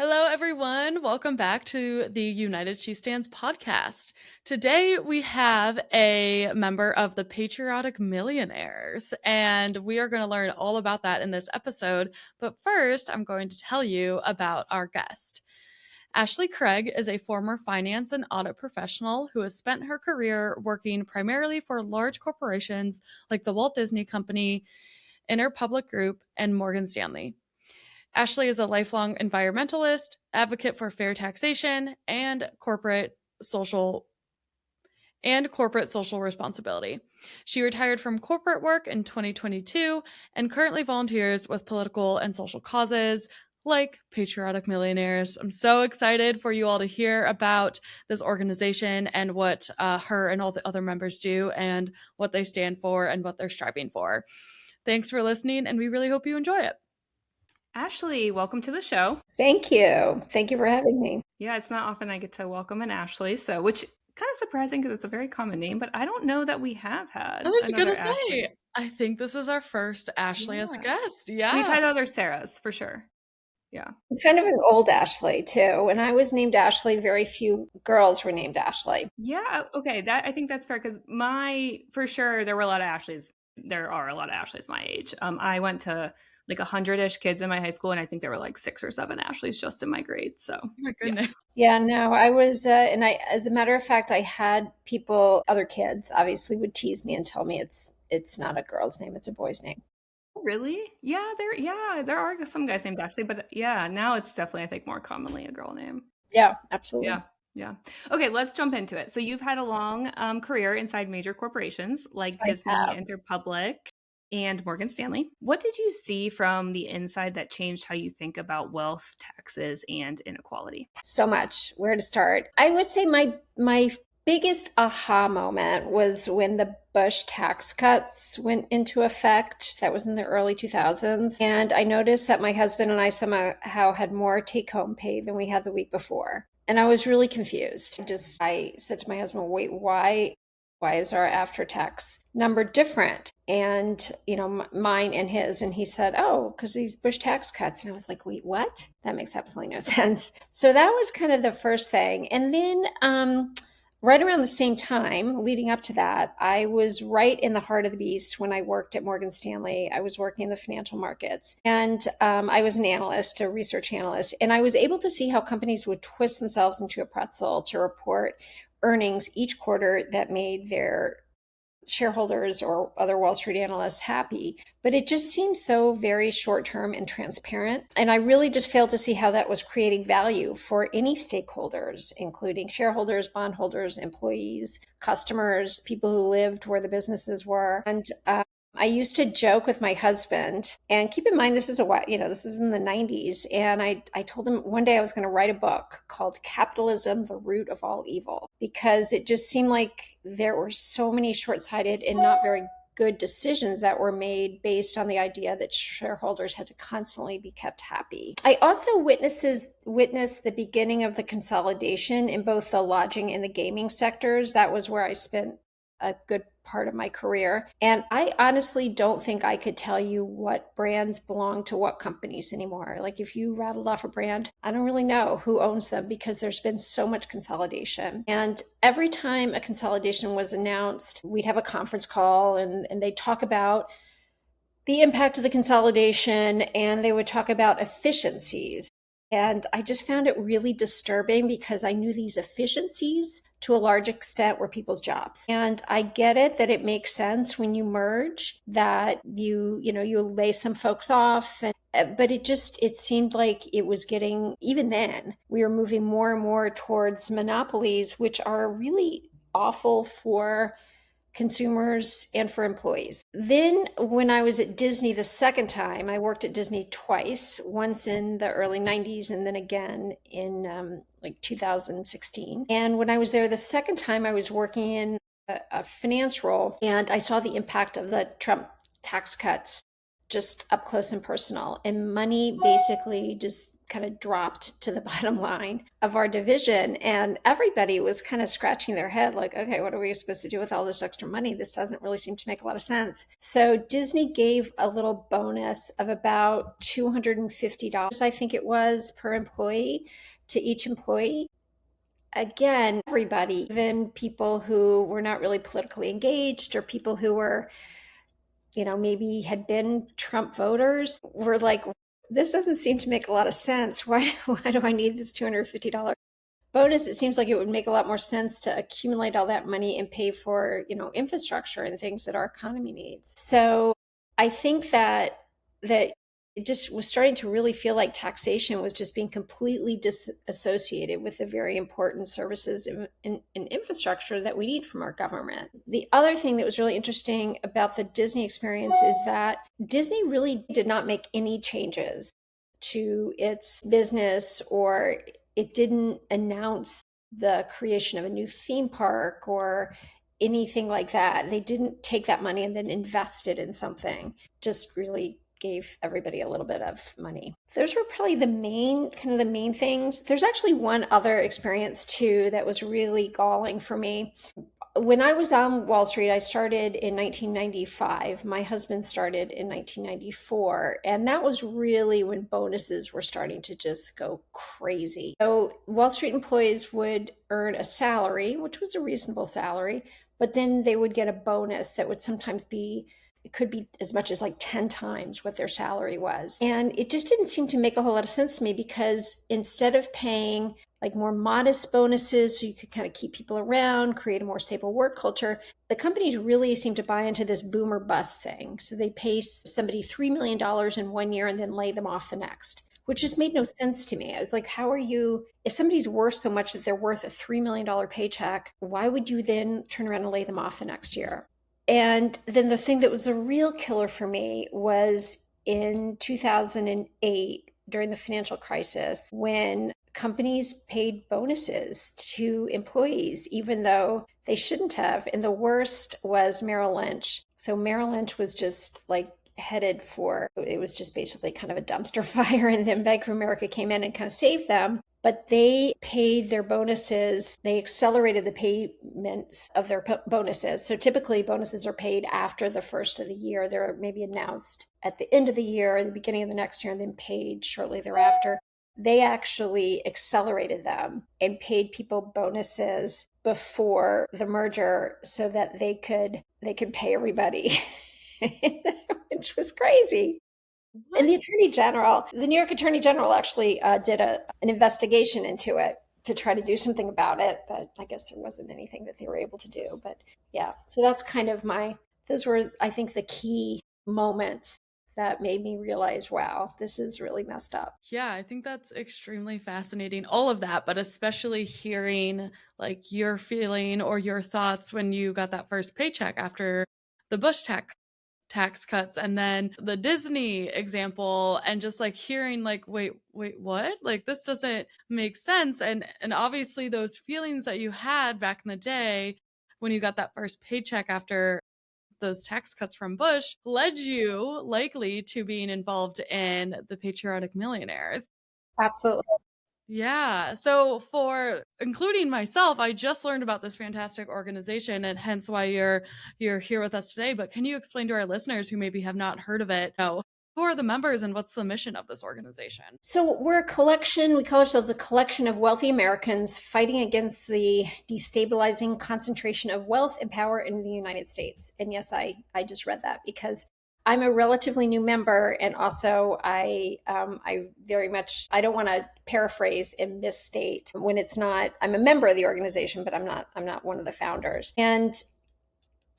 Hello, everyone. Welcome back to the United She Stands podcast. Today, we have a member of the Patriotic Millionaires, and we are going to learn all about that in this episode. But first, I'm going to tell you about our guest. Ashley Craig is a former finance and audit professional who has spent her career working primarily for large corporations like the Walt Disney Company, Interpublicgroup, and Morgan Stanley. Ashley is a lifelong environmentalist, advocate for fair taxation, and corporate social responsibility. She retired from corporate work in 2022 and currently volunteers with political and social causes like Patriotic Millionaires. I'm so excited for you all to hear about this organization and what her and all the other members do and what they stand for and what they're striving for. Thanks for listening, and we really hope you enjoy it. Ashley, welcome to the show. Thank you. Thank you for having me. Yeah, it's not often I get to welcome an Ashley, which kind of surprising because it's a very common name, but I don't know that we have had. I was another gonna Ashley. say, I think this is our first Ashley as a guest. Yeah. We've had other Sarahs for sure. Yeah. I'm kind of an old Ashley too. When I was named Ashley, very few girls were named Ashley. Yeah. Okay. I think that's fair because for sure, there were a lot of Ashleys. There are a lot of Ashleys my age. I went to like 100-ish kids in my high school, and I think there were like 6 or 7 Ashleys just in my grade. So, Oh my goodness. Yeah, no, I was, as a matter of fact, I had other kids obviously would tease me and tell me it's not a girl's name, it's a boy's name. Really? Yeah, there are some guys named Ashley, but yeah, now it's definitely, I think, more commonly a girl name. Yeah, absolutely. Yeah. Okay, let's jump into it. So you've had a long career inside major corporations like Disney, Interpublic, and Morgan Stanley. What did you see from the inside that changed how you think about wealth, taxes, and inequality? So much. Where to start? I would say my biggest aha moment was when the Bush tax cuts went into effect. That was in the early 2000s. And I noticed that my husband and I somehow had more take-home pay than we had the week before. And I was really confused. I said to my husband, wait, why is our after-tax number different? And, mine and his. And he said, oh, because these Bush tax cuts. And I was like, wait, what? That makes absolutely no sense. So that was kind of the first thing. And then right around the same time, leading up to that, I was right in the heart of the beast when I worked at Morgan Stanley. I was working in the financial markets. And I was an analyst, a research analyst. And I was able to see how companies would twist themselves into a pretzel to report earnings each quarter that made their shareholders or other Wall Street analysts happy. But it just seemed so very short-term and transparent. And I really just failed to see how that was creating value for any stakeholders, including shareholders, bondholders, employees, customers, people who lived where the businesses were. And I used to joke with my husband, and keep in mind, this is this is in the 90s. And I told him one day I was going to write a book called Capitalism, the Root of All Evil, because it just seemed like there were so many short-sighted and not very good decisions that were made based on the idea that shareholders had to constantly be kept happy. I also witnessed the beginning of the consolidation in both the lodging and the gaming sectors. That was where I spent a good part of my career. And I honestly don't think I could tell you what brands belong to what companies anymore. Like if you rattled off a brand, I don't really know who owns them because there's been so much consolidation. And every time a consolidation was announced, we'd have a conference call and they'd talk about the impact of the consolidation and they would talk about efficiencies. And I just found it really disturbing because I knew these efficiencies to a large extent were people's jobs. And I get it that it makes sense when you merge that you lay some folks off. But it seemed like it was getting, even then, we were moving more and more towards monopolies, which are really awful for consumers and for employees. Then when I was at Disney the second time, I worked at Disney twice, once in the early 90s and then again in 2016. And when I was there the second time, I was working in a finance role and I saw the impact of the Trump tax cuts just up close and personal. And money basically just kind of dropped to the bottom line of our division. And everybody was kind of scratching their head like, okay, what are we supposed to do with all this extra money? This doesn't really seem to make a lot of sense. So Disney gave a little bonus of about $250, I think it was, per employee to each employee. Again, everybody, even people who were not really politically engaged or people who were, maybe had been Trump voters, were like, this doesn't seem to make a lot of sense. Why do I need this $250 bonus? It seems like it would make a lot more sense to accumulate all that money and pay for, infrastructure and things that our economy needs. So I think that it just was starting to really feel like taxation was just being completely disassociated with the very important services and infrastructure that we need from our government. The other thing that was really interesting about the Disney experience is that Disney really did not make any changes to its business, or it didn't announce the creation of a new theme park or anything like that. They didn't take that money and then invest it in something. Just really gave everybody a little bit of money. Those were probably the main things. There's actually one other experience too that was really galling for me. When I was on Wall Street, I started in 1995. My husband started in 1994. And that was really when bonuses were starting to just go crazy. So Wall Street employees would earn a salary, which was a reasonable salary, but then they would get a bonus that would sometimes be, it could be as much as like 10 times what their salary was. And it just didn't seem to make a whole lot of sense to me, because instead of paying like more modest bonuses so you could kind of keep people around, create a more stable work culture, the companies really seem to buy into this boomer bust thing. So they pay somebody $3 million in one year and then lay them off the next, which just made no sense to me. I was like, how are you, if somebody's worth so much that they're worth a $3 million paycheck, why would you then turn around and lay them off the next year? And then the thing that was a real killer for me was in 2008, during the financial crisis, when companies paid bonuses to employees, even though they shouldn't have. And the worst was Merrill Lynch. So Merrill Lynch was just like headed for, it was just basically kind of a dumpster fire. And then Bank of America came in and kind of saved them. But they paid their bonuses. They accelerated the payments of their bonuses. So typically bonuses are paid after the first of the year. They're maybe announced at the end of the year, or the beginning of the next year, and then paid shortly thereafter. They actually accelerated them and paid people bonuses before the merger so that they could pay everybody, which was crazy. And the New York Attorney General actually did an investigation into it to try to do something about it, but I guess there wasn't anything that they were able to do. But yeah, so that's kind of those were, I think, the key moments that made me realize, wow, this is really messed up. Yeah, I think that's extremely fascinating, all of that, but especially hearing like your feeling or your thoughts when you got that first paycheck after the Bush tax cuts, and then the Disney example, and just like hearing like, wait, what? Like, this doesn't make sense. And obviously those feelings that you had back in the day when you got that first paycheck after those tax cuts from Bush led you likely to being involved in the Patriotic Millionaires. Absolutely. Yeah. So for including myself, I just learned about this fantastic organization, and hence why you're here with us today. But can you explain to our listeners who maybe have not heard of it, who are the members and what's the mission of this organization? So we're a collection, we call ourselves a collection of wealthy Americans fighting against the destabilizing concentration of wealth and power in the United States. And yes, I just read that because I'm a relatively new member, and also I very much, I don't want to paraphrase and misstate when it's not. I'm a member of the organization, but I'm not one of the founders. And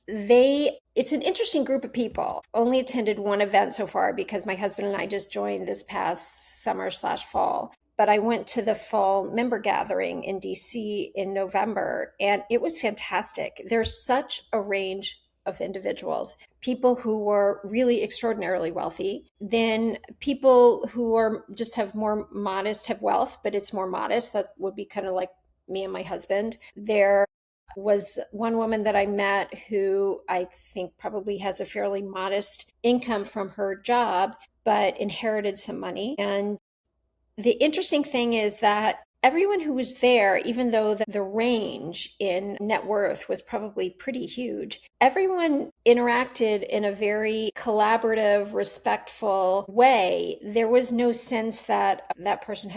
it's an interesting group of people. Only attended one event so far because my husband and I just joined this past summer/fall. But I went to the fall member gathering in DC in November, and it was fantastic. There's such a range of individuals, people who were really extraordinarily wealthy, then people who are just have wealth, but it's more modest. That would be kind of like me and my husband. There was one woman that I met who I think probably has a fairly modest income from her job, but inherited some money. And the interesting thing is that everyone who was there, even though the range in net worth was probably pretty huge, everyone interacted in a very collaborative, respectful way. There was no sense that that person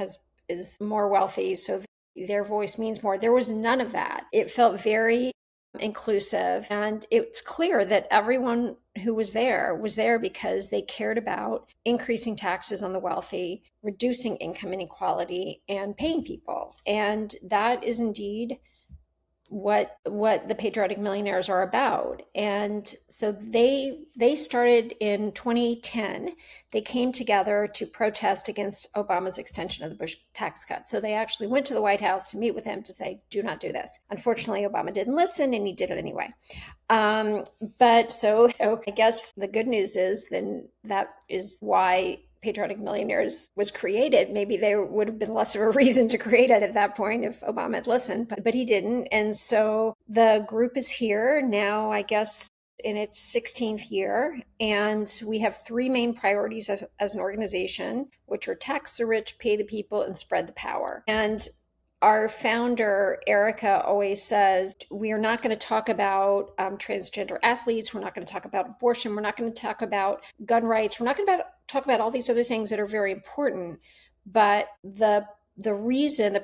is more wealthy, so their voice means more. There was none of that. It felt very inclusive, and it's clear that everyone who was there because they cared about increasing taxes on the wealthy, reducing income inequality, and paying people. And that is indeed what the Patriotic Millionaires are about. And so they started in 2010. They came together to protest against Obama's extension of the Bush tax cuts. So they actually went to the White House to meet with him to say, do not do this. Unfortunately, Obama didn't listen, and he did it anyway. But so I guess the good news is then that is why Patriotic Millionaires was created. Maybe there would have been less of a reason to create it at that point if Obama had listened, but he didn't. And so the group is here now, I guess, in its 16th year. And we have three main priorities as an organization, which are tax the rich, pay the people, and spread the power. And our founder, Erica, always says, we are not going to talk about transgender athletes. We're not going to talk about abortion. We're not going to talk about gun rights. We're not going to talk about all these other things that are very important. But the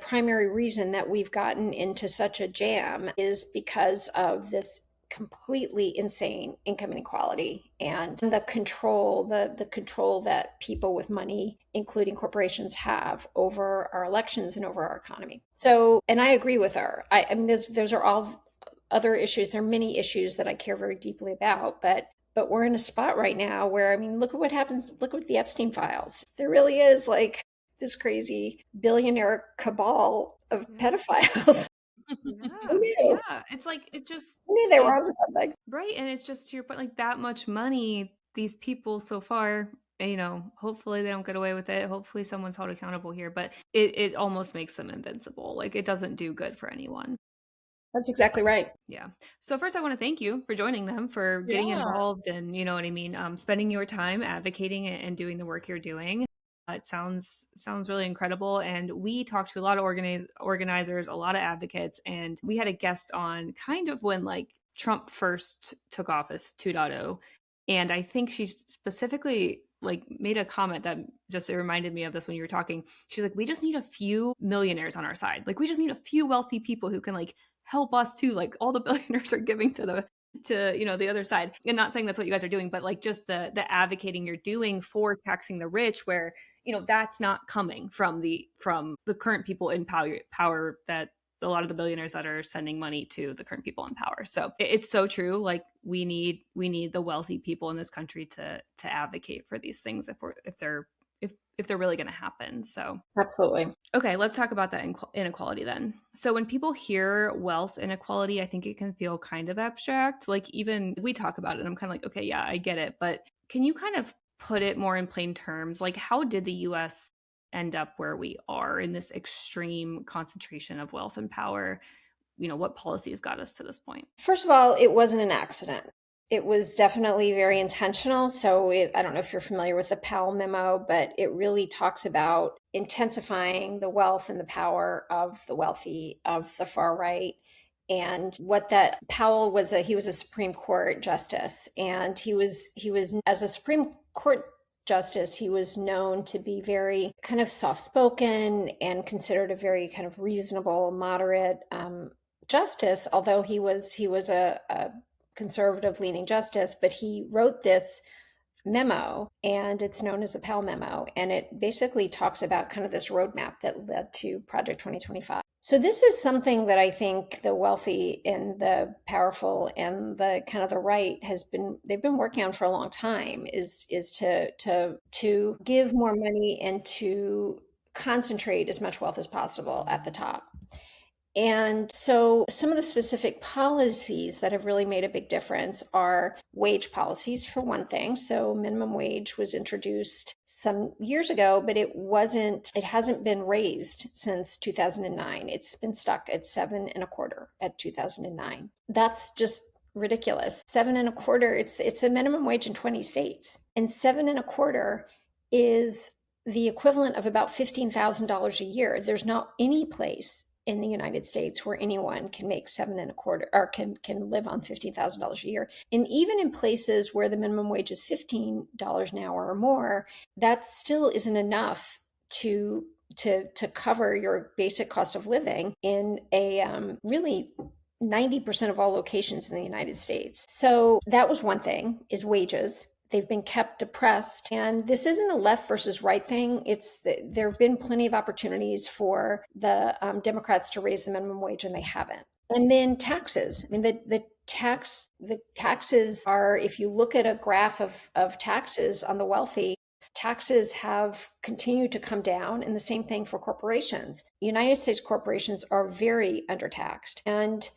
primary reason that we've gotten into such a jam is because of this completely insane income inequality and the control that people with money, including corporations, have over our elections and over our economy. So, and I agree with her. I mean, those are all other issues. There are many issues that I care very deeply about, but we're in a spot right now where, I mean, look at what happens. Look at the Epstein files. There really is like this crazy billionaire cabal of pedophiles. Who knew? Yeah. It's like it just Who knew they were onto something? right, and it's just to your point, like that much money. These people so far, hopefully they don't get away with it. Hopefully someone's held accountable here, but it almost makes them invincible. Like it doesn't do good for anyone. That's exactly right. Yeah. So first, I want to thank you for joining them, for getting Yeah. involved, and you know what I mean, spending your time advocating and doing the work you're doing. It sounds really incredible. And we talked to a lot of organizers, a lot of advocates, and we had a guest on kind of when like Trump first took office 2.0, and I think she specifically like made a comment that just it reminded me of this when you were talking. She was like, "We just need a few millionaires on our side. Like we just need a few wealthy people who can like help us too. Like all the billionaires are giving to the other side." And not saying that's what you guys are doing, but like just the advocating you're doing for taxing the rich, where that's not coming from the current people in power, that a lot of the billionaires that are sending money to the current people in power. So it's so true. Like we need the wealthy people in this country to advocate for these things if they're really going to happen. So Absolutely. okay, let's talk about that inequality then. So when people hear wealth inequality, I think it can feel kind of abstract. Like even we talk about it and I'm kind of like, okay, yeah, I get it. But can you kind of put it more in plain terms? Like how did the US end up where we are in this extreme concentration of wealth and power? What policies got us to this point? First of all, it wasn't an accident. It was definitely very intentional. So I don't know if you're familiar with the Powell memo, but it really talks about intensifying the wealth and the power of the wealthy, of the far right. And what that Powell was, he was a Supreme Court justice, and he was as a Supreme Court justice, he was known to be very kind of soft-spoken and considered a very kind of reasonable, moderate justice, although he was a conservative leaning justice. But he wrote this memo, and it's known as the Pell Memo, and it basically talks about kind of this roadmap that led to Project 2025. So this is something that I think the wealthy and the powerful and the kind of the right they've been working on for a long time, is to give more money and to concentrate as much wealth as possible at the top. And so some of the specific policies that have really made a big difference are wage policies, for one thing. So minimum wage was introduced some years ago, but it hasn't been raised since 2009. It's been stuck at seven and a quarter at 2009. That's just ridiculous. Seven and a quarter, it's a minimum wage in 20 states. And seven and a quarter is the equivalent of about $15,000 a year. There's not any place in the United States where anyone can make seven and a quarter or can live on $15,000 a year. And even in places where the minimum wage is $15 an hour or more, that still isn't enough to cover your basic cost of living in a really 90% of all locations in the United States. So that was one thing, is wages. They've been kept depressed. And this isn't a left versus right thing. There have been plenty of opportunities for the Democrats to raise the minimum wage, and they haven't. And then taxes. I mean, the taxes are, if you look at a graph of taxes on the wealthy, taxes have continued to come down, and the same thing for corporations. United States corporations are very undertaxed. And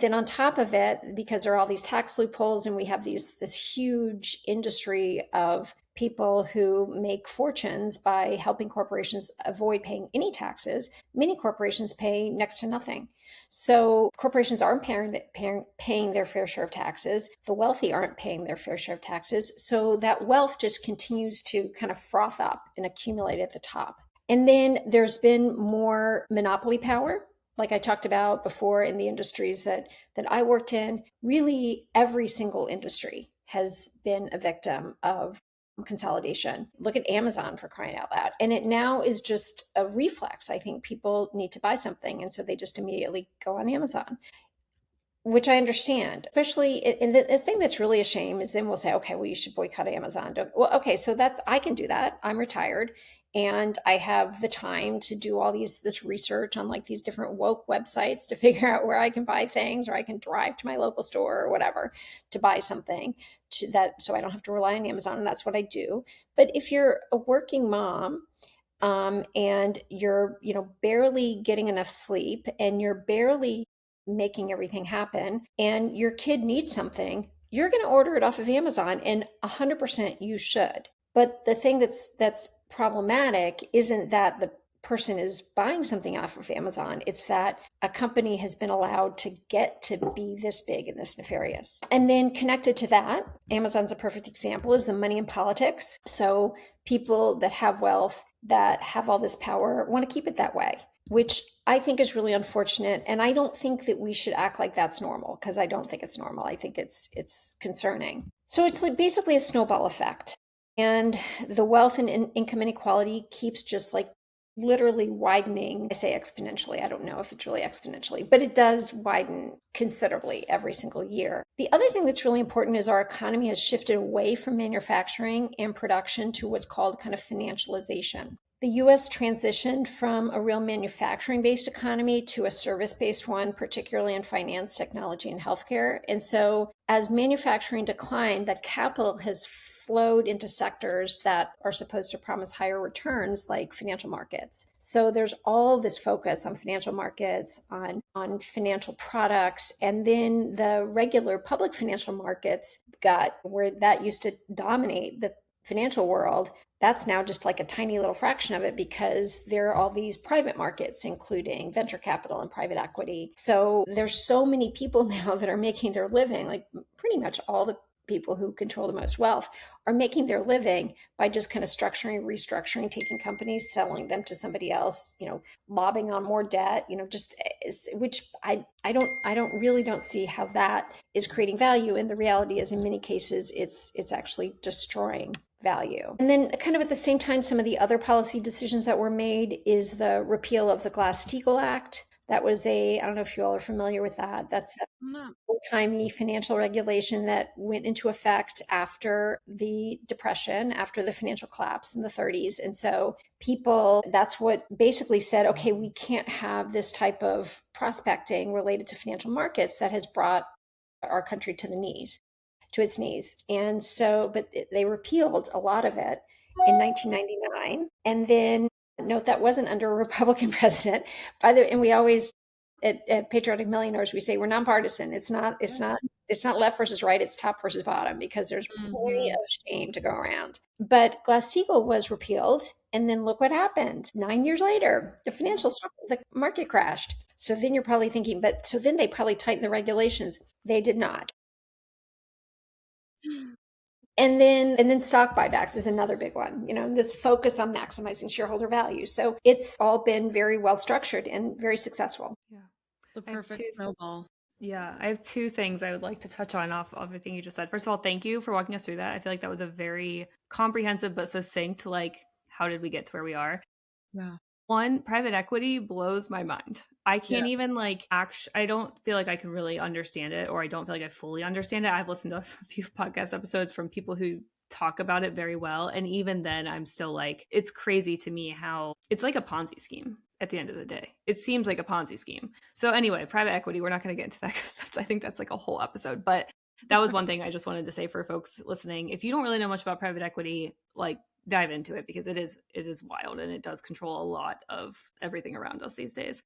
then on top of it, because there are all these tax loopholes, and we have this huge industry of people who make fortunes by helping corporations avoid paying any taxes, many corporations pay next to nothing. So corporations aren't paying their fair share of taxes. The wealthy aren't paying their fair share of taxes. So that wealth just continues to kind of froth up and accumulate at the top. And then there's been more monopoly power, like I talked about before, in the industries that I worked in. Really, every single industry has been a victim of consolidation. Look at Amazon, for crying out loud. And it now is just a reflex. I think people need to buy something, and so they just immediately go on Amazon, which I understand. Especially, and the thing that's really a shame is then we'll say, okay, well, you should boycott Amazon. Well, okay, so I can do that. I'm retired, and I have the time to do all this research on like these different woke websites to figure out where I can buy things, or I can drive to my local store or whatever to buy something so I don't have to rely on Amazon, and that's what I do. But if you're a working mom, and you're barely getting enough sleep, and you're barely making everything happen, and your kid needs something, you're going to order it off of Amazon, and 100% you should. But the thing that's problematic isn't that the person is buying something off of Amazon. It's that a company has been allowed to get to be this big and this nefarious. And then connected to that, Amazon's a perfect example, is the money in politics. So people that have wealth, that have all this power, want to keep it that way, which I think is really unfortunate. And I don't think that we should act like that's normal, because I don't think it's normal. I think it's concerning. So it's like basically a snowball effect. And the wealth and income inequality keeps just like literally widening. I say exponentially. I don't know if it's really exponentially, but it does widen considerably every single year. The other thing that's really important is our economy has shifted away from manufacturing and production to what's called kind of financialization. The US transitioned from a real manufacturing-based economy to a service-based one, particularly in finance, technology, and healthcare. And so as manufacturing declined, that capital has flowed into sectors that are supposed to promise higher returns, like financial markets. So there's all this focus on financial markets, on financial products, and then the regular public financial markets got where that used to dominate the financial world. That's now just like a tiny little fraction of it, because there are all these private markets, including venture capital and private equity. So there's so many people now that are making their living, like pretty much all the people who control the most wealth are making their living by just kind of restructuring, taking companies, selling them to somebody else, lobbing on more debt, which I don't see how that is creating value. And the reality is, in many cases, it's actually destroying value. And then kind of at the same time, some of the other policy decisions that were made is the repeal of the Glass-Steagall Act. That was I don't know if you all are familiar with that. That's a old-timey financial regulation that went into effect after the Depression, after the financial collapse in the 30s. And so that's what basically said, okay, we can't have this type of prospecting related to financial markets that has brought our country to its knees. And so, but they repealed a lot of it in 1999. And then Note that wasn't under a Republican president. And we always at Patriotic Millionaires we say we're nonpartisan. It's not left versus right. It's top versus bottom because there's plenty Mhm. of shame to go around. But Glass-Steagall was repealed, and then look what happened. 9 years later, the market crashed. So then you're probably thinking, but so then they probably tightened the regulations. They did not. And then stock buybacks is another big one. This focus on maximizing shareholder value. So it's all been very well structured and very successful. Yeah. The I have perfect snowball. Yeah, I have two things I would like to touch on off of everything you just said. First of all, thank you for walking us through that. I feel like that was a very comprehensive but succinct, like, how did we get to where we are? Yeah. One, private equity blows my mind. I Yeah. can't even I don't feel like I can really understand it, or I don't feel like I fully understand it. I've listened to a few podcast episodes from people who talk about it very well. And even then, I'm still like, it's crazy to me how it's like a Ponzi scheme at the end of the day. It seems like a Ponzi scheme. So, anyway, private equity, we're not going to get into that because I think that's like a whole episode. But that was one thing I just wanted to say for folks listening. If you don't really know much about private equity, like, dive into it because it is wild and it does control a lot of everything around us these days.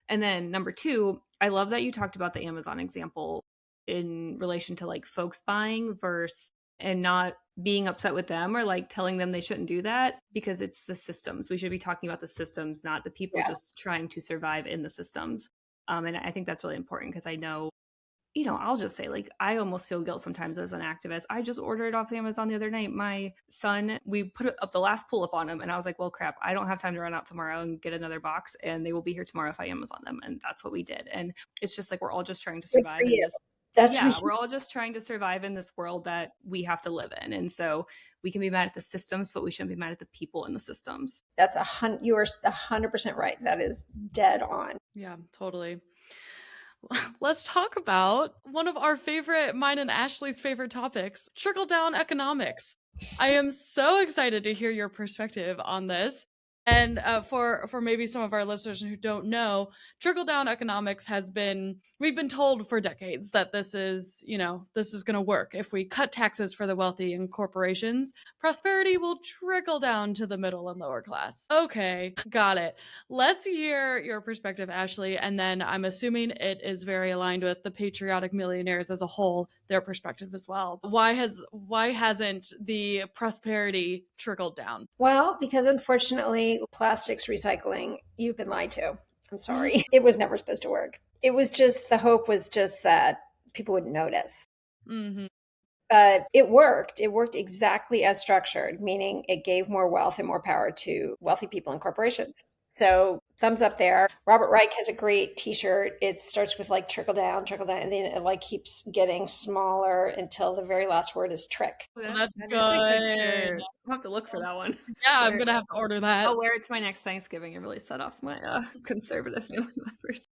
And then number two, I love that you talked about the Amazon example in relation to like folks buying versus and not being upset with them or like telling them they shouldn't do that because it's the systems. We should be talking about the systems, not the people Yes. just trying to survive in the systems. And I think that's really important because I know, I'll just say, like, I almost feel guilt sometimes as an activist. I just ordered off Amazon the other night. My son, we put up the last pull up on him, and I was like, well, crap, I don't have time to run out tomorrow and get another box, and they will be here tomorrow if I Amazon them. And that's what we did. And it's just like we're all just trying to Good for survive in you. this. That's Yeah, really, we're all just trying to survive in this world that we have to live in. And so we can be mad at the systems, but we shouldn't be mad at the people in the systems. you are 100% right. That is dead on. Yeah, totally. Let's talk about one of mine and Ashley's favorite topics, trickle down economics. I am so excited to hear your perspective on this. And for maybe some of our listeners who don't know, trickle down economics we've been told for decades that this is going to work. If we cut taxes for the wealthy and corporations, prosperity will trickle down to the middle and lower class. Okay, got it. Let's hear your perspective, Ashley, and then I'm assuming it is very aligned with the Patriotic Millionaires as a whole, their perspective as well. Why hasn't the prosperity trickled down? Well, because unfortunately, plastics recycling, you've been lied to. I'm sorry. It was never supposed to work. It was just the hope was just that people wouldn't notice. Mm-hmm. But it worked. It worked exactly as structured, meaning it gave more wealth and more power to wealthy people and corporations. So thumbs up there. Robert Reich has a great t-shirt. It starts with like trickle down, and then it like keeps getting smaller until the very last word is trick. Well, that's That is a good good. shirt. I'll have to look for that one. Yeah, I'm gonna have to order that. I'll wear it to my next Thanksgiving and really set off my conservative family members.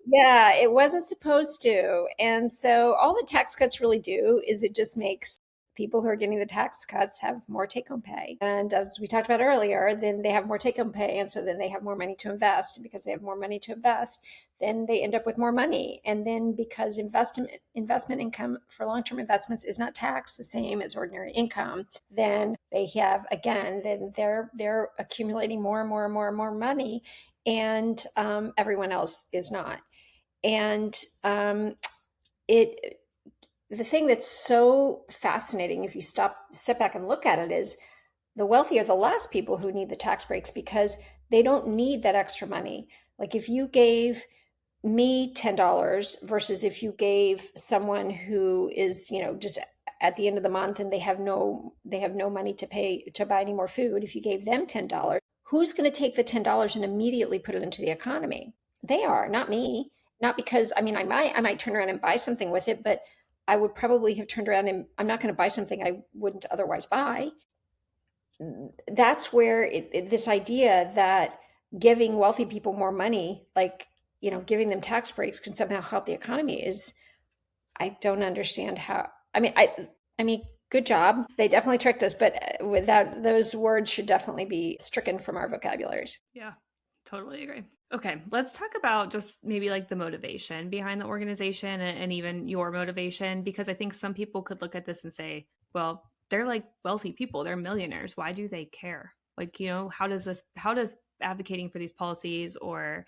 Yeah, it wasn't supposed to. And so all the tax cuts really do is it just makes people who are getting the tax cuts have more take home pay. And as we talked about earlier, then they have more take home pay. And so then they have more money to invest. And because they have more money to invest, then they end up with more money. And then because investment income for long-term investments is not taxed the same as ordinary income, then they're accumulating more and more and more and more money. And everyone else is not. And it the thing that's so fascinating if you step back and look at it is the wealthy are the last people who need the tax breaks because they don't need that extra money. Like if you gave me $10 versus if you gave someone who is, just at the end of the month and they have no money to pay to buy any more food, if you gave them $10, who's going to take the $10 and immediately put it into the economy? They are, not me. Not because I mean I might turn around and buy something with it, but I would probably have turned around and I'm not going to buy something I wouldn't otherwise buy. That's where this idea that giving wealthy people more money, like, giving them tax breaks can somehow help the economy is, I don't understand how. I mean, good job. They definitely tricked us, but without those words should definitely be stricken from our vocabularies. Yeah, totally agree. Okay, let's talk about just maybe like the motivation behind the organization and even your motivation, because I think some people could look at this and say, well, they're like wealthy people, they're millionaires. Why do they care? Like, how does advocating for these policies, or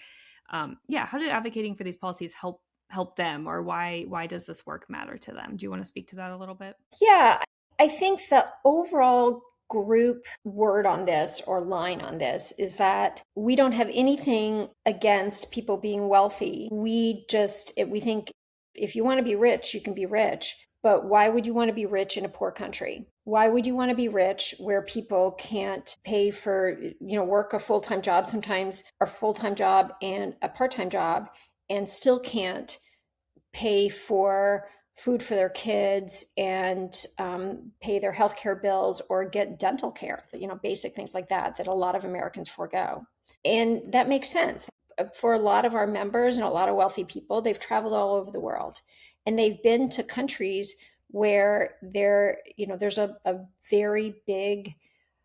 how did advocating for these policies help them, or why does this work matter to them? Do you want to speak to that a little bit? Yeah, I think the overall group word on this or line on this is that we don't have anything against people being wealthy. We think if you want to be rich, you can be rich. But why would you want to be rich in a poor country? Why would you want to be rich where people can't pay for, work a full-time job, sometimes a full-time job and a part-time job, and still can't pay for food for their kids and pay their healthcare bills or get dental care, basic things like that, that a lot of Americans forego. And that makes sense. For a lot of our members and a lot of wealthy people, they've traveled all over the world and they've been to countries where there's a very big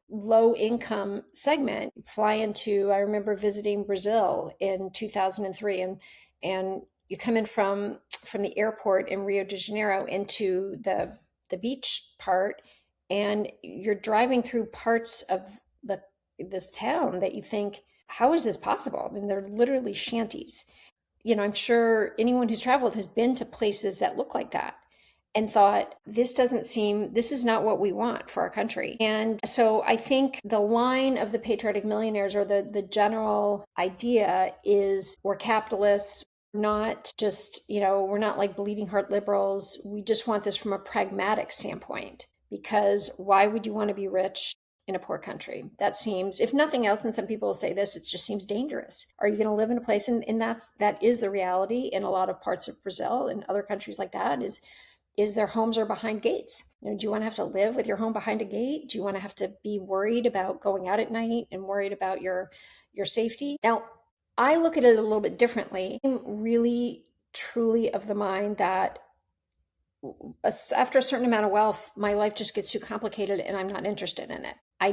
low income segment. I remember visiting Brazil in 2003, and you come in from the airport in Rio de Janeiro into the beach part, and you're driving through parts of this town that you think, how is this possible? I mean, they're literally shanties. I'm sure anyone who's traveled has been to places that look like that and thought, this is not what we want for our country. And so I think the line of the Patriotic Millionaires, or the general idea, is we're capitalists, not just, we're not like bleeding heart liberals. We just want this from a pragmatic standpoint, because why would you want to be rich in a poor country? That seems, if nothing else, and some people will say this, it just seems dangerous. Are you going to live in a place, and that is the reality in a lot of parts of Brazil and other countries like that, is their homes are behind gates. Do you want to have to live with your home behind a gate? Do you want to have to be worried about going out at night and worried about your safety? Now, I look at it a little bit differently. I'm really, truly of the mind that after a certain amount of wealth, my life just gets too complicated and I'm not interested in it. I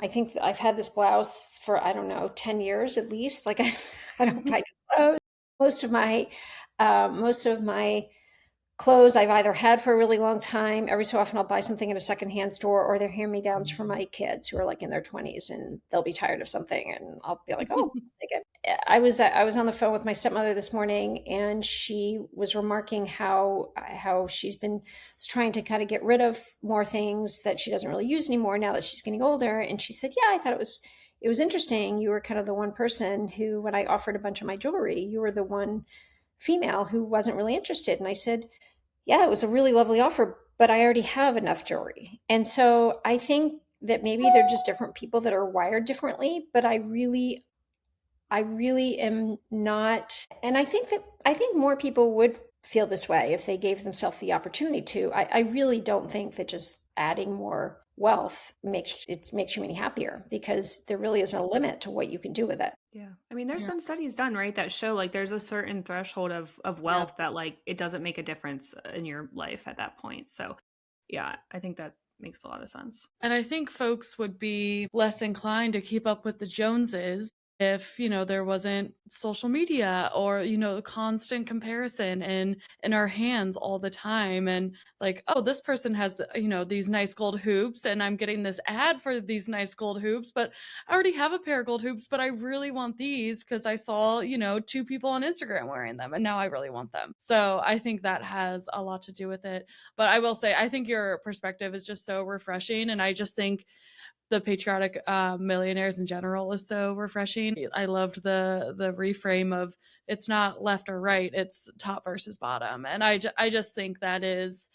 think I've had this blouse for, I don't know, 10 years at least. Like I don't buy clothes. Most of my clothes I've either had for a really long time. Every so often I'll buy something in a secondhand store, or they're hand-me-downs for my kids who are like in their 20s and they'll be tired of something and I'll be like, oh, take it. I was on the phone with my stepmother this morning, and she was remarking how she's been trying to kind of get rid of more things that she doesn't really use anymore now that she's getting older. And she said, yeah, I thought it was interesting. You were kind of the one person who, when I offered a bunch of my jewelry, you were the one female who wasn't really interested. And I said, yeah, it was a really lovely offer, but I already have enough jewelry. And so I think that maybe they're just different people that are wired differently, but I really am not. And I think more people would feel this way if they gave themselves the opportunity to. I really don't think that just adding more wealth makes you any happier, because there really isn't a limit to what you can do with it. Yeah. I mean, there's been studies done, right, that show like there's a certain threshold of wealth that like it doesn't make a difference in your life at that point. So yeah, I think that makes a lot of sense. And I think folks would be less inclined to keep up with the Joneses if, there wasn't social media or, constant comparison in our hands all the time. And like, oh, this person has, these nice gold hoops and I'm getting this ad for these nice gold hoops, but I already have a pair of gold hoops, but I really want these because I saw, 2 people on Instagram wearing them and now I really want them. So I think that has a lot to do with it. But I will say, I think your perspective is just so refreshing. And I just think the Patriotic Millionaires in general is so refreshing. I loved the reframe of it's not left or right, it's top versus bottom. And I just think that is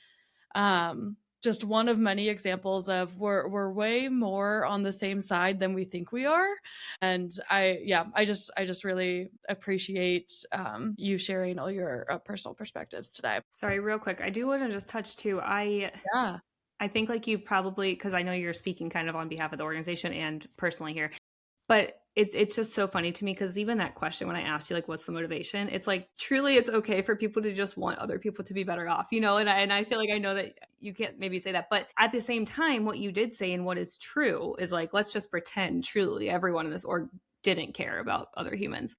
just one of many examples of we're way more on the same side than we think we are. And I just really appreciate you sharing all your personal perspectives today. Sorry, real quick, I do want to just touch too. Yeah. I think like you probably, because I know you're speaking kind of on behalf of the organization and personally here, but it's just so funny to me because even that question when I asked you like what's the motivation, it's like truly it's okay for people to just want other people to be better off, and I feel like I know that you can't maybe say that, but at the same time what you did say and what is true is like let's just pretend truly everyone in this org didn't care about other humans.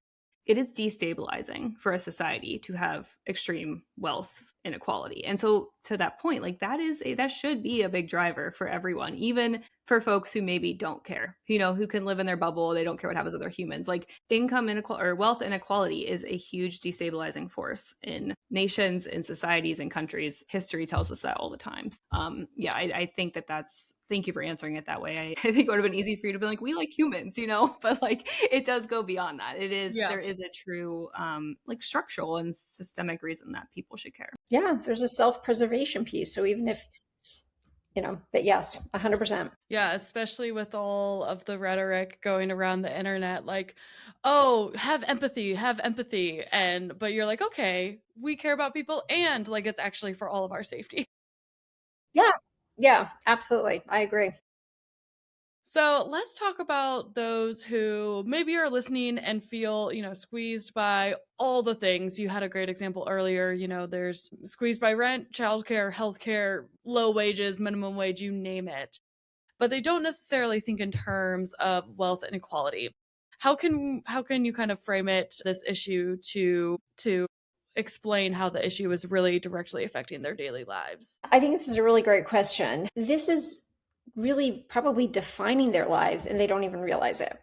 It is destabilizing for a society to have extreme wealth inequality. And so to that point, like that should be a big driver for everyone, even for folks who maybe don't care, who can live in their bubble. They don't care what happens to other humans. Like income inequality or wealth inequality is a huge destabilizing force in nations, in societies, and countries. History tells us that all the time. Yeah, I think thank you for answering it that way. I think it would have been easy for you to be like, we like humans, but like it does go beyond that. Yeah. There is a true like structural and systemic reason that people should care. Yeah, there's a self-preservation piece. So even if, but yes, 100%. Yeah, especially with all of the rhetoric going around the internet, like, oh, have empathy, have empathy. But you're like, okay, we care about people and like it's actually for all of our safety. Yeah, yeah, absolutely. I agree. So let's talk about those who maybe are listening and feel, squeezed by all the things. You had a great example earlier. There's squeezed by rent, childcare, healthcare, low wages, minimum wage, you name it. But they don't necessarily think in terms of wealth inequality. How can you kind of frame this issue to explain how the issue is really directly affecting their daily lives? I think this is a really great question. This is really probably defining their lives and they don't even realize it.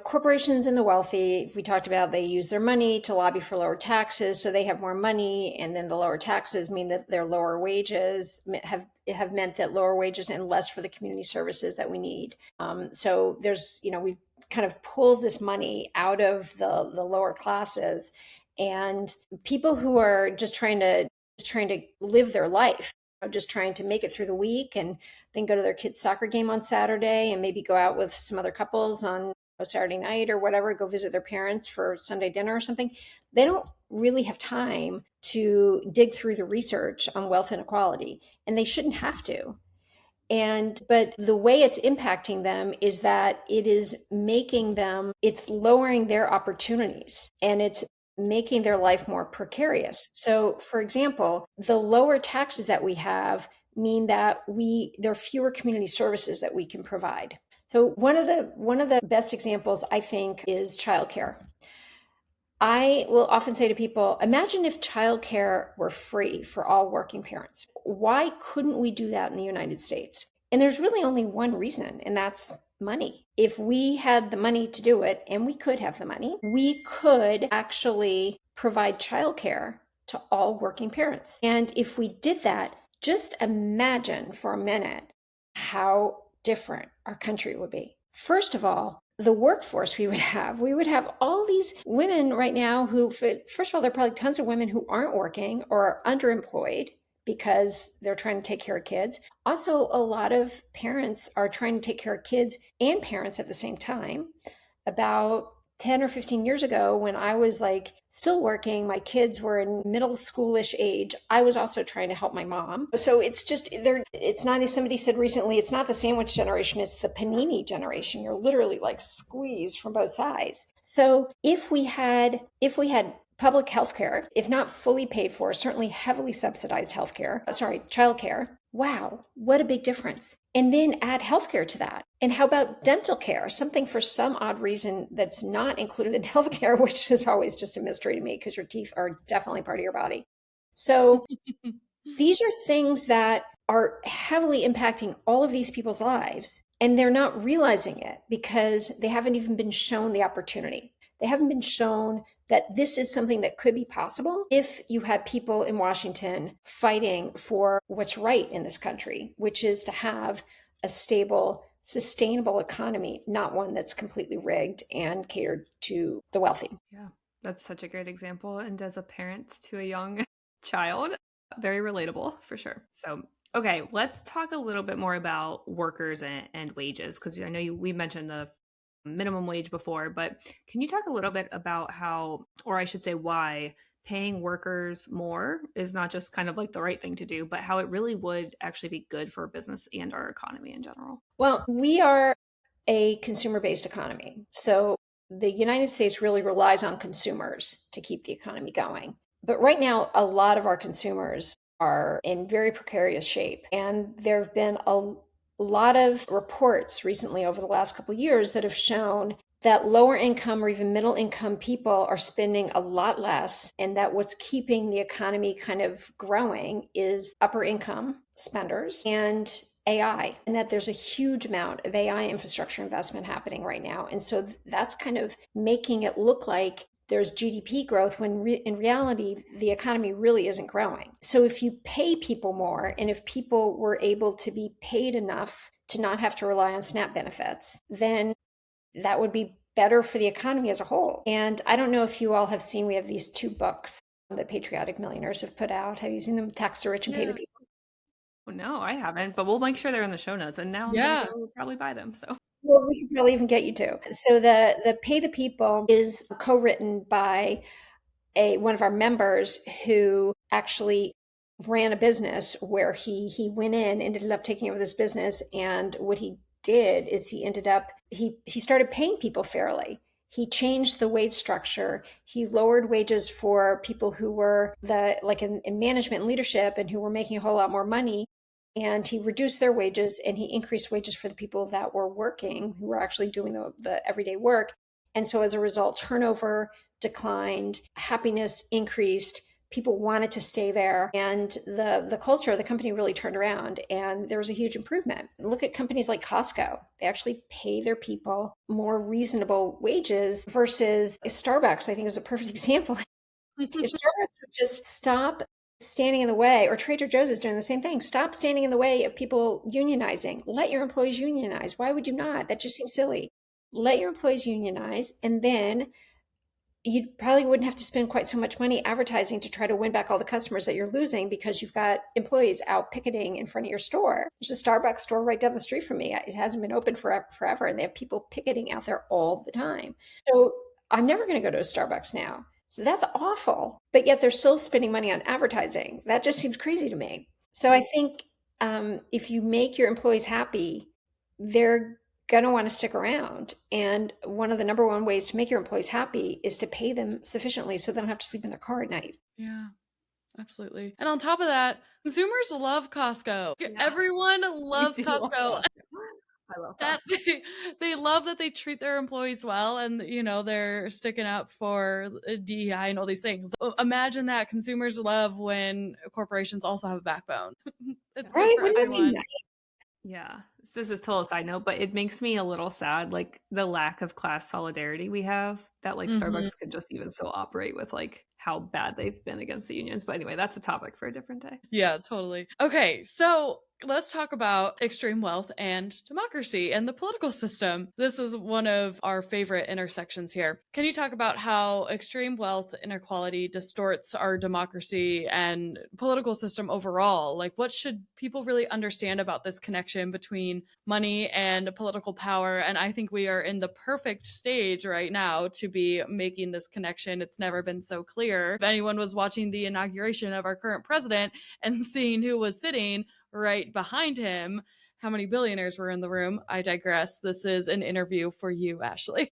Corporations and the wealthy, we talked about, they use their money to lobby for lower taxes, so they have more money, and then the lower taxes mean that their lower wages have meant that lower wages and less for the community services that we need. So there's, we kind of pull this money out of the lower classes, and people who are just trying to live their life, just trying to make it through the week and then go to their kids' soccer game on Saturday and maybe go out with some other couples on a Saturday night or whatever, go visit their parents for Sunday dinner or something. They don't really have time to dig through the research on wealth inequality, and they shouldn't have to. But the way it's impacting them is that it's lowering their opportunities, and it's making their life more precarious. So, for example, the lower taxes that we have mean that there are fewer community services that we can provide. So one of the best examples, I think, is childcare. I will often say to people, imagine if childcare were free for all working parents. Why couldn't we do that in the United States? And there's really only one reason, and that's money. If we had the money to do it, and we could have the money, we could actually provide childcare to all working parents. And if we did that, just imagine for a minute how different our country would be. First of all, the workforce we would have all these women right now who, first of all, there are probably tons of women who aren't working or are underemployed because they're trying to take care of kids. Also, a lot of parents are trying to take care of kids and parents at the same time. About 10 or 15 years ago, when I was like still working, my kids were in middle schoolish age, I was also trying to help my mom. So it's not, as somebody said recently, it's not the sandwich generation, it's the panini generation. You're literally like squeezed from both sides. So if we had public health care, if not fully paid for, certainly heavily subsidized childcare. Wow, what a big difference. And then add healthcare to that. And how about dental care? Something for some odd reason that's not included in healthcare, which is always just a mystery to me because your teeth are definitely part of your body. So these are things that are heavily impacting all of these people's lives, and they're not realizing it because they haven't even been shown the opportunity. They haven't been shown that this is something that could be possible if you had people in Washington fighting for what's right in this country, which is to have a stable, sustainable economy, not one that's completely rigged and catered to the wealthy. Yeah, that's such a great example. And as a parent to a young child, very relatable for sure. So, okay, let's talk a little bit more about workers and wages, because I know we mentioned the minimum wage before, but can you talk a little bit about how, or I should say why, paying workers more is not just kind of like the right thing to do, but how it really would actually be good for business and our economy in general? Well, we are a consumer-based economy. So the United States really relies on consumers to keep the economy going. But right now, a lot of our consumers are in very precarious shape. And there have been a lot of reports recently over the last couple of years that have shown that lower income or even middle income people are spending a lot less, and that what's keeping the economy kind of growing is upper income spenders. And AI, and that there's a huge amount of AI infrastructure investment happening right now. And so that's kind of making it look like there's GDP growth when in reality, the economy really isn't growing. So if you pay people more, and if people were able to be paid enough to not have to rely on SNAP benefits, then that would be better for the economy as a whole. And I don't know if you all have seen, we have these two books that Patriotic Millionaires have put out. Have you seen them? Tax the Rich and Pay the Yeah. People. Well, no, I haven't, but we'll make sure they're in the show notes. And now I'm gonna Yeah. go probably buy them. So Well, we could probably even get you to. So the Pay the People is co-written by a one of our members who actually ran a business where he went in and ended up taking over this business. And what he did is he started paying people fairly. He changed the wage structure. He lowered wages for people who were in management and leadership and who were making a whole lot more money. And he reduced their wages and he increased wages for the people that were working, who were actually doing the everyday work. And so as a result, turnover declined, happiness increased, people wanted to stay there, and the culture of the company really turned around, and there was a huge improvement. Look at companies like Costco. They actually pay their people more reasonable wages versus Starbucks, I think, is a perfect example. If Starbucks would just stop standing in the way, or Trader Joe's is doing the same thing, stop standing in the way of people unionizing. Let your employees unionize. Why would you not? That just seems silly. Let your employees unionize, and then you probably wouldn't have to spend quite so much money advertising to try to win back all the customers that you're losing because you've got employees out picketing in front of your store. There's a Starbucks store right down the street from me. It hasn't been open forever, and they have people picketing out there all the time. So I'm never going to go to a Starbucks now. So that's awful. But yet they're still spending money on advertising. That just seems crazy to me. So I think if you make your employees happy, they're going to want to stick around. And one of the number one ways to make your employees happy is to pay them sufficiently so they don't have to sleep in their car at night. Yeah, absolutely. And on top of that, consumers love Costco. yeah, Everyone loves we do love Costco. Costco. I love That Costco. they love that they treat their employees well, and they're sticking up for DEI and all these things. Imagine that consumers love when corporations also have a backbone. It's good Right? for Wouldn't that be everyone. nice? Yeah, this is total side note, but it makes me a little sad, like the lack of class solidarity we have. That like Mhm. Starbucks could just even still operate with like how bad they've been against the unions. But anyway, that's a topic for a different day. Yeah, totally. Okay, so let's talk about extreme wealth and democracy and the political system. This is one of our favorite intersections here. Can you talk about how extreme wealth inequality distorts our democracy and political system overall? Like, what should people really understand about this connection between money and political power? And I think we are in the perfect stage right now to be making this connection. It's never been so clear. If anyone was watching the inauguration of our current president and seeing who was sitting right behind him, how many billionaires were in the room, I digress. This is an interview for you, Ashley.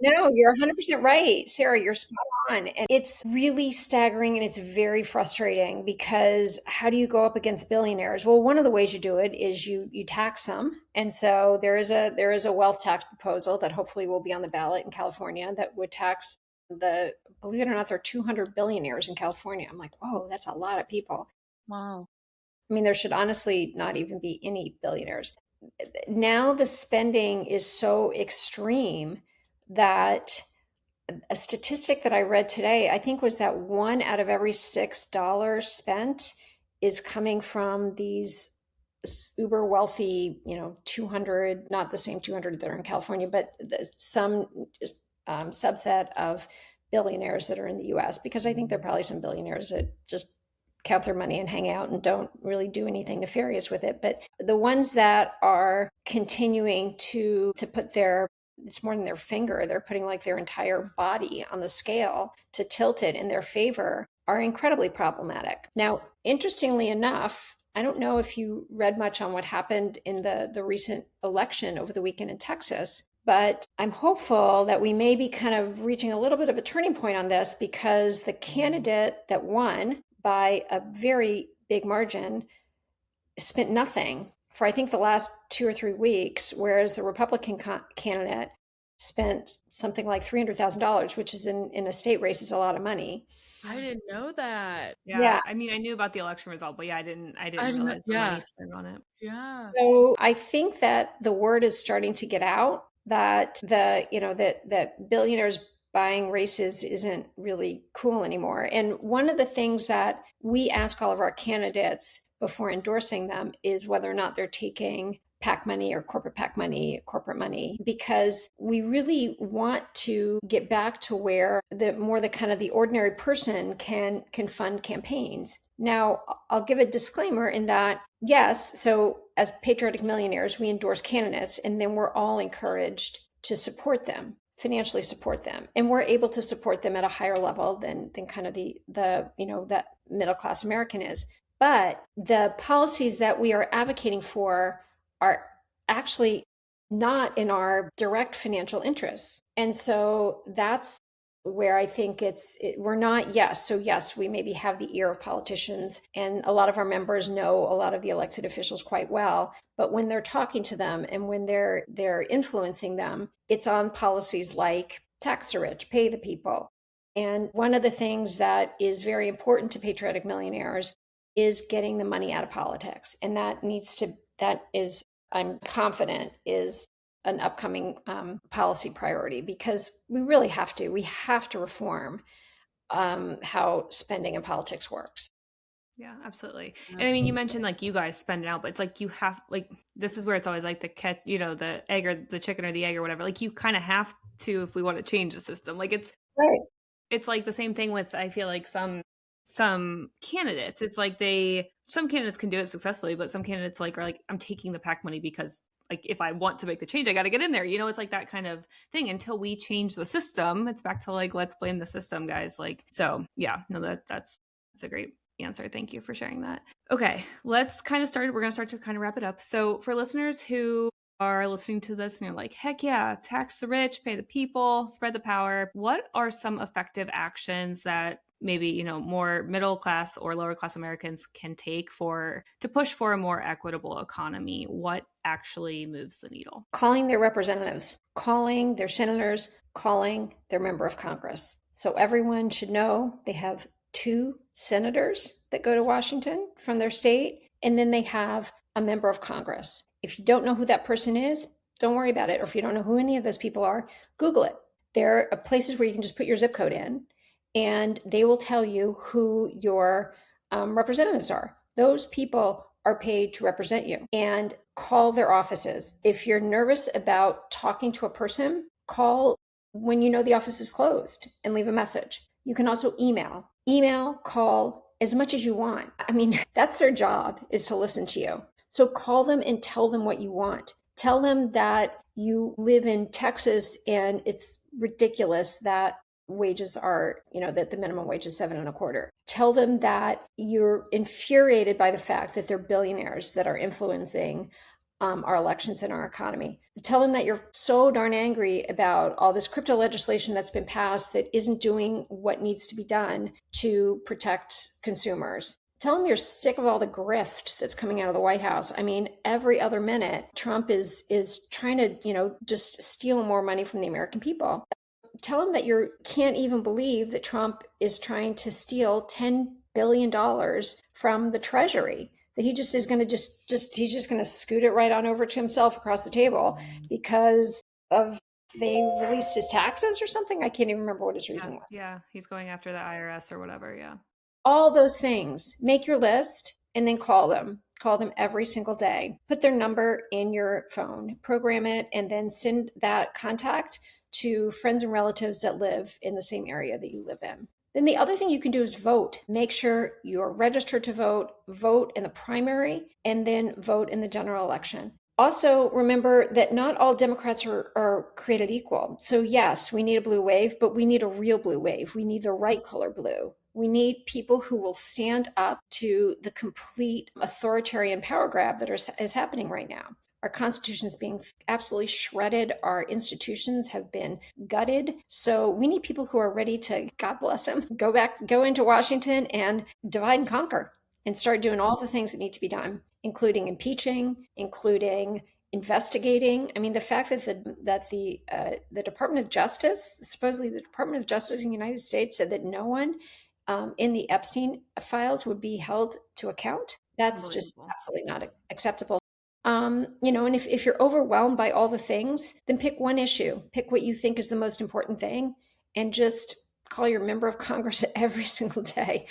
No, you're 100% right, Sarah. You're spot on. And it's really staggering and it's very frustrating because how do you go up against billionaires? Well, one of the ways you do it is you tax them. And so there is a wealth tax proposal that hopefully will be on the ballot in California that would tax believe it or not, there are 200 billionaires in California. I'm like, whoa, that's a lot of people. Wow. I mean, there should honestly not even be any billionaires. Now the spending is so extreme that a statistic that I read today, I think, was that one out of every $6 spent is coming from these uber wealthy, 200, not the same 200 that are in California, but some subset of billionaires that are in the US, because I think there are probably some billionaires that just count their money and hang out and don't really do anything nefarious with it. But the ones that are continuing to put it's more than their finger, they're putting like their entire body on the scale to tilt it in their favor, are incredibly problematic. Now, interestingly enough, I don't know if you read much on what happened in the recent election over the weekend in Texas, but I'm hopeful that we may be kind of reaching a little bit of a turning point on this, because the candidate that won by a very big margin spent nothing for, I think, the last 2 or 3 weeks, whereas the Republican candidate spent something like $300,000, which is in a state race is a lot of money. I didn't know that. Yeah, Yeah. I mean, I knew about the election result, but yeah, I I didn't didn't know. realize the money Yeah. spent on it. Yeah. So I think that the word is starting to get out that that billionaires buying races isn't really cool anymore. And one of the things that we ask all of our candidates before endorsing them is whether or not they're taking PAC money or corporate PAC money, corporate money, because we really want to get back to where the kind of the ordinary person can fund campaigns. Now, I'll give a disclaimer in that, yes, so as Patriotic Millionaires, we endorse candidates and then we're all encouraged to support them, financially support them. And we're able to support them at a higher level than kind of that middle class American is. But the policies that we are advocating for are actually not in our direct financial interests. And so that's where I think we're not, yes. So, yes, we maybe have the ear of politicians, and a lot of our members know a lot of the elected officials quite well. But when they're talking to them and when they're influencing them, it's on policies like tax the rich, pay the people. And one of the things that is very important to Patriotic Millionaires is getting the money out of politics. And that is, I'm confident, is an upcoming policy priority because we have to reform how spending in politics works. Yeah, absolutely. And I mean, you Absolutely. mentioned like you guys spend it out, but it's like you have like this is where it's always like the cat, the egg or the chicken or the egg or whatever. Like you kind of have to if we want to change the system. Like Right. it's like the same thing with I feel like some candidates. It's like some candidates can do it successfully, but some candidates like are like I'm taking the PAC money because like if I want to make the change, I got to get in there. It's like that kind of thing. Until we change the system, it's back to like let's blame the system, guys. Like so, yeah. No, that's a great answer. Thank you for sharing that. Okay, let's kind of start. We're gonna start to kind of wrap it up. So for listeners who are listening to this and you're like, heck yeah, tax the rich, pay the people, spread the power. What are some effective actions that maybe, more middle class or lower class Americans can take to push for a more equitable economy? What actually moves the needle? Calling their representatives, calling their senators, calling their member of Congress. So everyone should know they have two senators that go to Washington from their state, and then they have a member of Congress. If you don't know who that person is, don't worry about it. Or if you don't know who any of those people are, Google it. There are places where you can just put your zip code in, and they will tell you who your representatives are. Those people are paid to represent you, and call their offices. If you're nervous about talking to a person, call when you know the office is closed and leave a message. You can also email, call as much as you want. I mean, that's their job, is to listen to you. So call them and tell them what you want. Tell them that you live in Texas and it's ridiculous that wages are, that the minimum wage is 7.25. Tell them that you're infuriated by the fact that they're billionaires that are influencing our elections and our economy. Tell them that you're so darn angry about all this crypto legislation that's been passed that isn't doing what needs to be done to protect consumers. Tell them you're sick of all the grift that's coming out of the White House. I mean, every other minute, Trump is trying to, just steal more money from the American people. Tell them that you can't even believe that Trump is trying to steal $10 billion from the Treasury. That he just is going to he's just going to scoot it right on over to himself across the table because of they released his taxes or something. I can't even remember what his reason was. Yeah, he's going after the IRS or whatever. Yeah. All those things. Make your list and then call them. Call them every single day. Put their number in your phone, program it, and then send that contact to friends and relatives that live in the same area that you live in. Then the other thing you can do is vote. Make sure you're registered to vote, vote in the primary, and then vote in the general election. Also, remember that not all Democrats are created equal. So, yes, we need a blue wave, but we need a real blue wave. We need the right color blue. We need people who will stand up to the complete authoritarian power grab that is happening right now. Our Constitution is being absolutely shredded. Our institutions have been gutted. So we need people who are ready to, God bless them, go into Washington and divide and conquer and start doing all the things that need to be done, including impeaching, including investigating. I mean, the fact that the Department of Justice, supposedly the Department of Justice in the United States, said that no one in the Epstein files would be held to account. That's just Unbelievable. absolutely not acceptable. And if you're overwhelmed by all the things, then pick one issue, pick what you think is the most important thing, and just call your member of Congress every single day.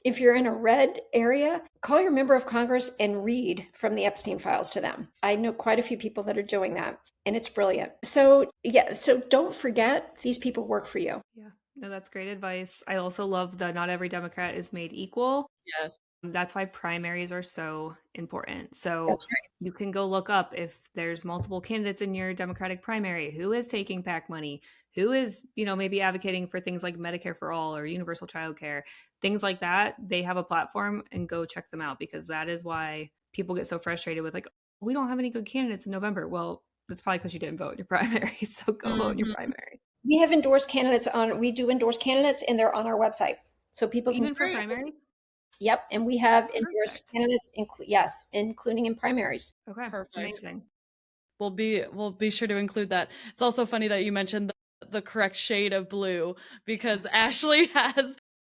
If you're in a red area, call your member of Congress and read from the Epstein files to them. I know quite a few people that are doing that, and it's brilliant. So, yeah, so don't forget these people work for you. Yeah. No, that's great advice. I also love the not every Democrat is made equal. Yes. That's why primaries are so important. So That's right. you can go look up if there's multiple candidates in your Democratic primary, who is taking PAC money, who is, maybe advocating for things like Medicare for all or universal childcare, things like that. They have a platform, and go check them out, because that is why people get so frustrated with, like, we don't have any good candidates in November. Well, that's probably because you didn't vote in your primary. So go vote in your Mhm. primary. We do endorse candidates, and they're on our website. So people can, Even for Great. primaries? yep. And we have endorsed Perfect. candidates, yes, including in primaries. Okay. Perfect. Amazing. We'll be sure to include that. It's also funny that you mentioned the correct shade of blue, because Ashley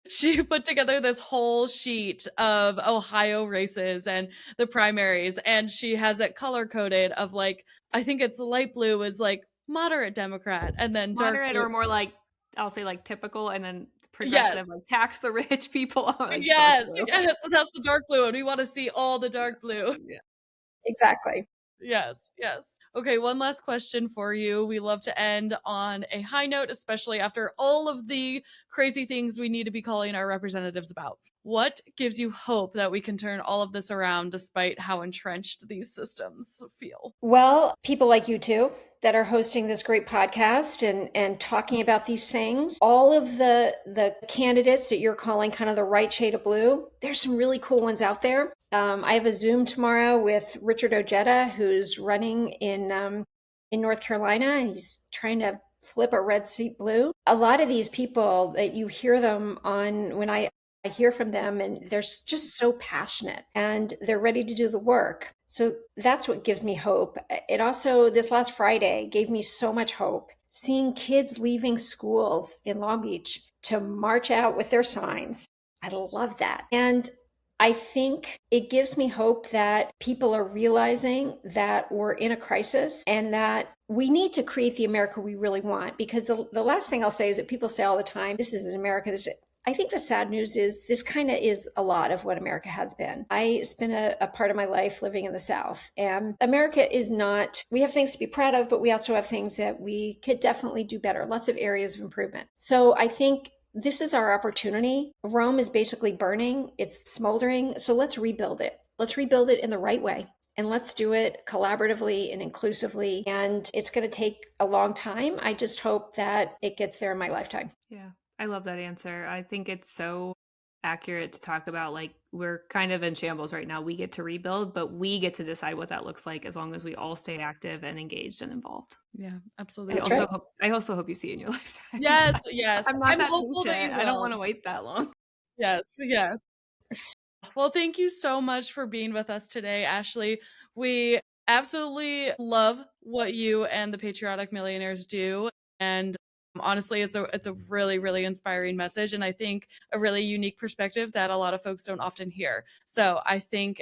she put together this whole sheet of Ohio races and the primaries, and she has it color coded of, like, I think it's light blue is like moderate Democrat, and then dark Moderate, blue. or more like, I'll say, like, typical, and then Yes. progressive, like tax the rich people, as dark Yes, blue. yes, that's the dark blue, and we want to see all the dark blue. Yeah. Exactly. Yes, yes. Okay, one last question for you. We love to end on a high note, especially after all of the crazy things we need to be calling our representatives about. What gives you hope that we can turn all of this around despite how entrenched these systems feel? Well, people like you two that are hosting this great podcast and talking about these things, all of the candidates that you're calling kind of the right shade of blue, there's some really cool ones out there. I have a Zoom tomorrow with Richard Ojeda, who's running in North Carolina, and he's trying to flip a red seat blue. A lot of these people that you hear them on when I hear from them, and they're just so passionate and they're ready to do the work. So that's what gives me hope. It also, this last Friday, gave me so much hope. Seeing kids leaving schools in Long Beach to march out with their signs. I love that. And I think it gives me hope that people are realizing that we're in a crisis and that we need to create the America we really want. Because the last thing I'll say is that people say all the time, this is America, I think the sad news is this kind of is a lot of what America has been. I spent a part of my life living in the South, and America is not, we have things to be proud of, but we also have things that we could definitely do better, lots of areas of improvement. So I think this is our opportunity. Rome is basically burning, it's smoldering. So let's rebuild it. Let's rebuild it in the right way. And let's do it collaboratively and inclusively. And it's going to take a long time. I just hope that it gets there in my lifetime. Yeah. I love that answer. I think it's so accurate to talk about, like, we're kind of in shambles right now. We get to rebuild, but we get to decide what that looks like, as long as we all stay active and engaged and involved. Yeah, I absolutely. That's also right. hope I also hope you see it in your lifetime. Yes, yes. I'm not I'm that hopeful that you patient. I don't want will. to wait that long. Yes, yes. Well, thank you so much for being with us today, Ashley. We absolutely love what you and the Patriotic Millionaires do. And honestly, it's a really, really inspiring message. And I think a really unique perspective that a lot of folks don't often hear. So I think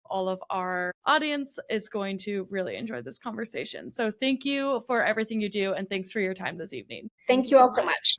all of our audience is going to really enjoy this conversation. So thank you for everything you do. And thanks for your time this evening. Thank Thank you you so all so much. much.